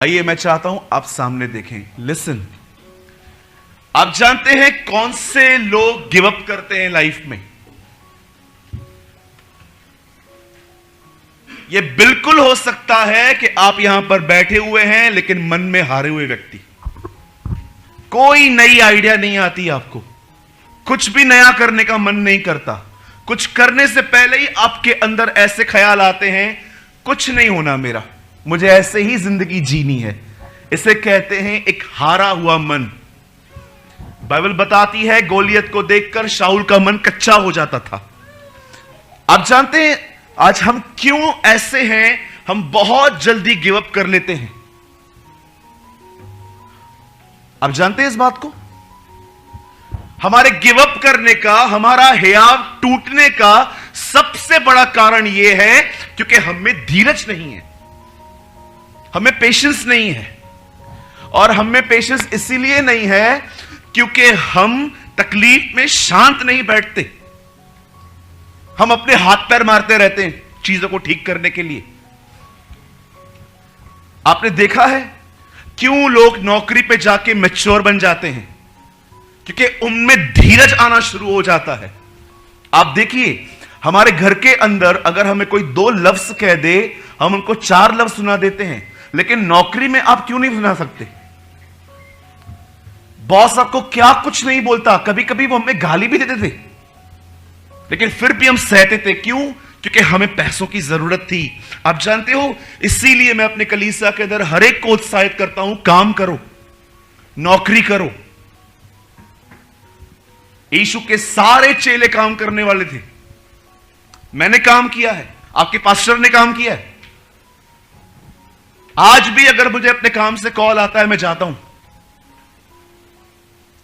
आइए, मैं चाहता हूं आप सामने देखें। लिसन, आप जानते हैं कौन से लोग गिव अप करते हैं लाइफ में? यह बिल्कुल हो सकता है कि आप यहां पर बैठे हुए हैं लेकिन मन में हारे हुए व्यक्ति। कोई नई आइडिया नहीं आती आपको, कुछ भी नया करने का मन नहीं करता। कुछ करने से पहले ही आपके अंदर ऐसे ख्याल आते हैं, कुछ नहीं होना मेरा, मुझे ऐसे ही जिंदगी जीनी है। इसे कहते हैं एक हारा हुआ मन। बाइबल बताती है गोलियत को देखकर शाऊल का मन कच्चा हो जाता था। आप जानते हैं आज हम क्यों ऐसे हैं? हम बहुत जल्दी गिव अप कर लेते हैं। आप जानते हैं इस बात को? हमारे गिव अप करने का, हमारा हियाव टूटने का सबसे बड़ा कारण यह है क्योंकि हमें धीरज नहीं है, हमें पेशेंस नहीं है। और हमें पेशेंस इसीलिए नहीं है क्योंकि हम तकलीफ में शांत नहीं बैठते। हम अपने हाथ पैर मारते रहते हैं चीजों को ठीक करने के लिए। आपने देखा है क्यों लोग नौकरी पे जाके मैच्योर बन जाते हैं? क्योंकि उनमें धीरज आना शुरू हो जाता है। आप देखिए, हमारे घर के अंदर अगर हमें कोई 2 लफ्ज कह दे, हम उनको 4 लफ्ज सुना देते हैं, लेकिन नौकरी में आप क्यों नहीं सुना सकते? बॉस आपको क्या कुछ नहीं बोलता, कभी कभी वो हमें गाली भी देते थे, लेकिन फिर भी हम सहते थे। क्यों? क्योंकि हमें पैसों की जरूरत थी। आप जानते हो, इसीलिए मैं अपने कलीसिया के अंदर हर एक को उत्साहित करता हूं, काम करो, नौकरी करो। यीशु के सारे चेले काम करने वाले थे। मैंने काम किया है, आपके पास्टर ने काम किया है। आज भी अगर मुझे अपने काम से कॉल आता है, मैं जाता हूं,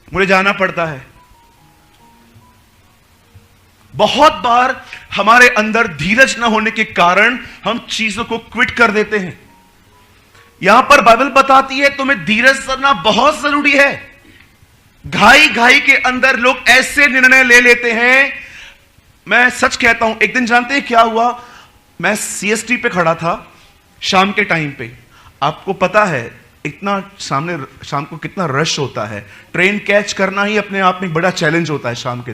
मुझे जाना पड़ता है। बहुत बार हमारे अंदर धीरज ना होने के कारण हम चीजों को क्विट कर देते हैं। यहां पर बाइबल बताती है तुम्हें धीरज करना बहुत जरूरी है। घाई घाई के अंदर लोग ऐसे निर्णय ले लेते हैं। मैं सच कहता हूं, एक दिन जानते हैं क्या हुआ? मैं सीएसटी पे खड़ा था शाम के टाइम पे। आपको पता है इतना सामने शाम को कितना रश होता है, ट्रेन कैच करना ही अपने आप में बड़ा चैलेंज होता है शाम के।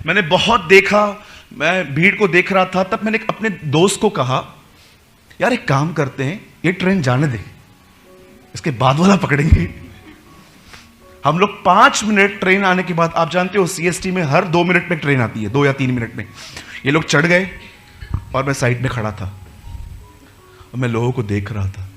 मैंने बहुत देखा, मैं भीड़ को देख रहा था, तब मैंने अपने दोस्त को कहा, यार एक काम करते हैं, ये ट्रेन जाने दे, इसके बाद वाला पकड़ेंगे। हम लोग 5 मिनट ट्रेन आने के बाद, आप जानते हो सीएसटी में हर 2 मिनट में ट्रेन आती है, 2 या 3 मिनट में। ये लोग चढ़ गए और मैं साइड में खड़ा था और मैं लोगों को देख रहा था।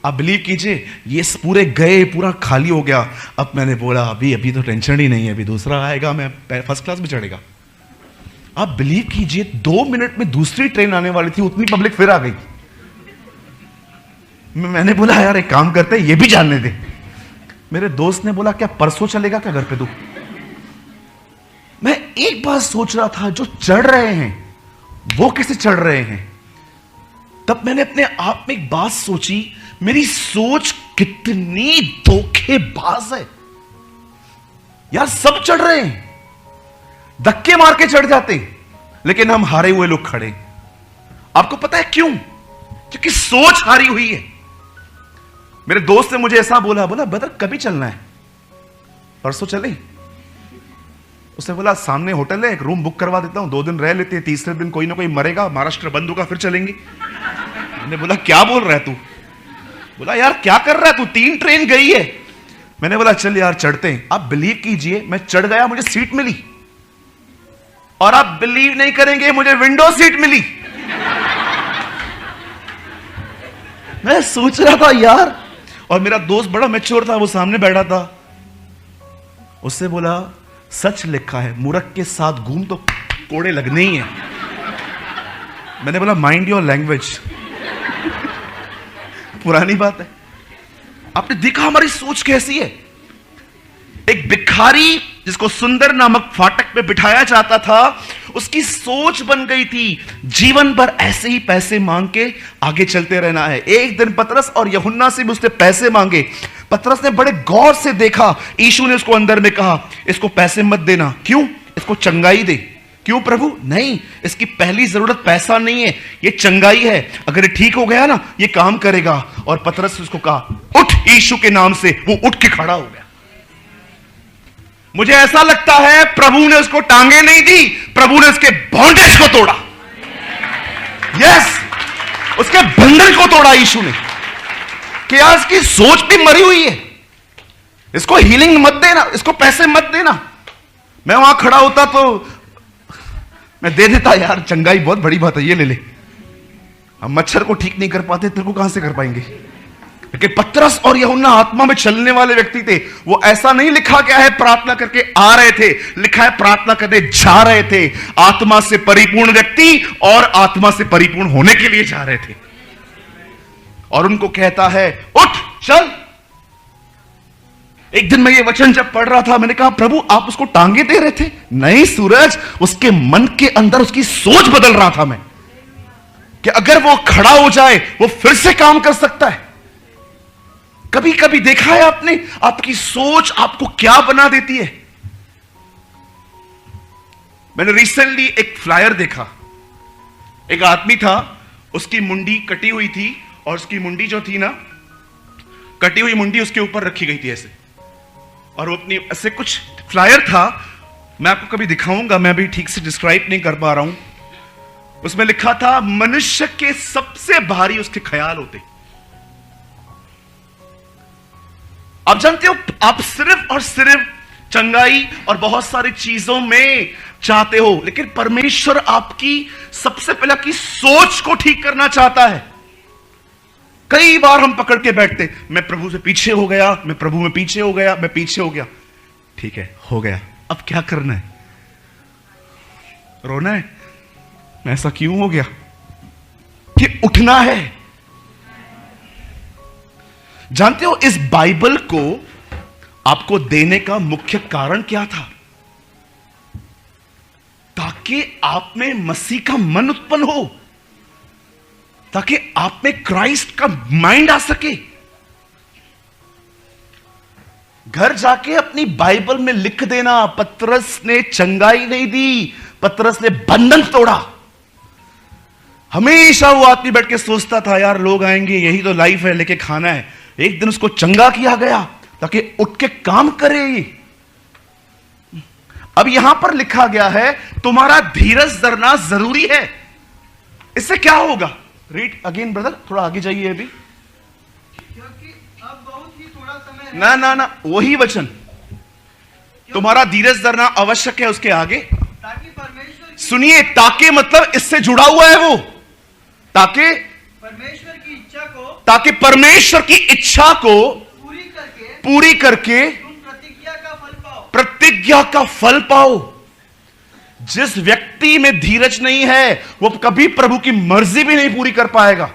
आप बिलीव कीजिए, ये पूरे गए, पूरा खाली हो गया। अब मैंने बोला अभी तो टेंशन ही नहीं है, अभी दूसरा आएगा, मैं फर्स्ट क्लास में चढ़ेगा। आप बिलीव कीजिए 2 मिनट में दूसरी ट्रेन आने वाली थी, उतनी पब्लिक फिर आ गई। मैंने बोला यार एक काम करते हैं, ये भी जानने दे। मेरे दोस्त ने बोला क्या परसों चलेगा क्या घर पे तू? मैं एक बात सोच रहा था, जो चढ़ रहे हैं वो कैसे चढ़ रहे हैं? तब मैंने अपने आप में एक बात सोची, मेरी सोच कितनी धोखेबाज है यार। सब चढ़ रहे हैं, धक्के मार के चढ़ जाते हैं, लेकिन हम हारे हुए लोग खड़े। आपको पता है क्यों? क्योंकि सोच हारी हुई है। मेरे दोस्त ने मुझे ऐसा बोला ब्रदर कभी चलना है? परसों चले। उसने बोला सामने होटल है, एक रूम बुक करवा देता हूं, 2 दिन रह लेते हैं, तीसरे दिन कोई ना कोई मरेगा, महाराष्ट्र बंद होगा, फिर चलेंगे। मैंने बोला क्या बोल रहा है तू? बोला यार क्या कर रहा है तू, 3 ट्रेन गई है। मैंने बोला चल यार चढ़ते हैं। आप बिलीव कीजिए, मैं चढ़ गया, मुझे सीट मिली, और आप बिलीव नहीं करेंगे मुझे विंडो सीट मिली। मैं सोच रहा था यार, और मेरा दोस्त बड़ा मैच्योर था, वो सामने बैठा था। उससे बोला सच लिखा है, मूर्ख के साथ घूम तो कोड़े लगने ही है। मैंने बोला माइंड योर लैंग्वेज। पुरानी बात है। आपने देखा हमारी सोच कैसी है? एक भिखारी जिसको सुंदर नामक फाटक पे बिठाया जाता था, उसकी सोच बन गई थी जीवन भर ऐसे ही पैसे मांग के आगे चलते रहना है। एक दिन पतरस और यूहन्ना से भी उसने पैसे मांगे। पतरस ने बड़े गौर से देखा, यीशु ने उसको अंदर में कहा इसको पैसे मत देना। क्यों? इसको चंगाई दे, क्यों प्रभु? नहीं, इसकी पहली जरूरत पैसा नहीं है, ये चंगाई है। अगर ये ठीक हो गया ना, ये काम करेगा। और पतरस ने उसको कहा, उठ यीशु के नाम से। वो उठ के खड़ा हो गया। मुझे ऐसा लगता है प्रभु ने उसको टांगे नहीं दी, प्रभु ने उसके बॉन्डेज को तोड़ा। यस, उसके बंधन को तोड़ा यीशु ने। कि यार इसकी सोच भी मरी हुई है, इसको हीलिंग मत देना, इसको पैसे मत देना। मैं वहां खड़ा होता तो मैं दे देता, यार चंगाई बहुत बड़ी बात है, ये ले ले। हम मच्छर को ठीक नहीं कर पाते, तेरे को कहां से कर पाएंगे? लेकिन पतरस और यूहन्ना आत्मा में चलने वाले व्यक्ति थे। वो ऐसा नहीं लिखा गया है प्रार्थना करके आ रहे थे, लिखा है प्रार्थना करने जा रहे थे। आत्मा से परिपूर्ण व्यक्ति और आत्मा से परिपूर्ण होने के लिए जा रहे थे। और उनको कहता है, उठ चल। एक दिन मैं ये वचन जब पढ़ रहा था, मैंने कहा प्रभु आप उसको टांगे दे रहे थे? नहीं सूरज, उसके मन के अंदर उसकी सोच बदल रहा था मैं, कि अगर वो खड़ा हो जाए वो फिर से काम कर सकता है। कभी कभी देखा है आपने, आपकी सोच आपको क्या बना देती है। मैंने रिसेंटली एक फ्लायर देखा। एक आदमी था, उसकी मुंडी कटी हुई थी, और उसकी मुंडी जो थी ना, कटी हुई मुंडी उसके ऊपर रखी गई थी ऐसे। और वो अपनी ऐसे कुछ फ्लायर था, मैं आपको कभी दिखाऊंगा, मैं भी ठीक से डिस्क्राइब नहीं कर पा रहा हूं। उसमें लिखा था, मनुष्य के सबसे भारी उसके ख्याल होते। आप जानते हो, आप सिर्फ और सिर्फ चंगाई और बहुत सारी चीजों में चाहते हो, लेकिन परमेश्वर आपकी सबसे पहले आपकी सोच को ठीक करना चाहता है। कई बार हम पकड़ के बैठते, मैं प्रभु से पीछे हो गया, मैं प्रभु में पीछे हो गया, मैं पीछे हो गया। ठीक है, हो गया, अब क्या करना है? रोना है? ऐसा क्यों हो गया? कि उठना है। जानते हो, इस बाइबल को आपको देने का मुख्य कारण क्या था? ताकि आप में मसीह का मन उत्पन्न हो, ताकि आप में क्राइस्ट का माइंड आ सके। घर जाके अपनी बाइबल में लिख देना, पतरस ने चंगाई नहीं दी, पतरस ने बंधन तोड़ा। हमेशा वो आदमी बैठ के सोचता था, यार लोग आएंगे, यही तो लाइफ है, लेके खाना है। एक दिन उसको चंगा किया गया ताकि उठ के काम करे। अब यहां पर लिखा गया है, तुम्हारा धीरज धरना जरूरी है। इससे क्या होगा? रीड अगेन ब्रदर, थोड़ा आगे जाइए अभी। क्योंकि अब बहुत ही थोड़ा समय है। ना वही वचन, तुम्हारा धीरज धरना आवश्यक है। उसके आगे, ताकि परमेश्वर की सुनिए, ताकि मतलब इससे जुड़ा हुआ है वो, ताकि परमेश्वर की इच्छा को ताकि परमेश्वर की इच्छा को पूरी करके तुम प्रतिज्ञा का फल पाओ। प्रतिज्ञा का फल पाओ। जिस व्यक्ति में धीरज नहीं है, वो कभी प्रभु की मर्जी भी नहीं पूरी कर पाएगा।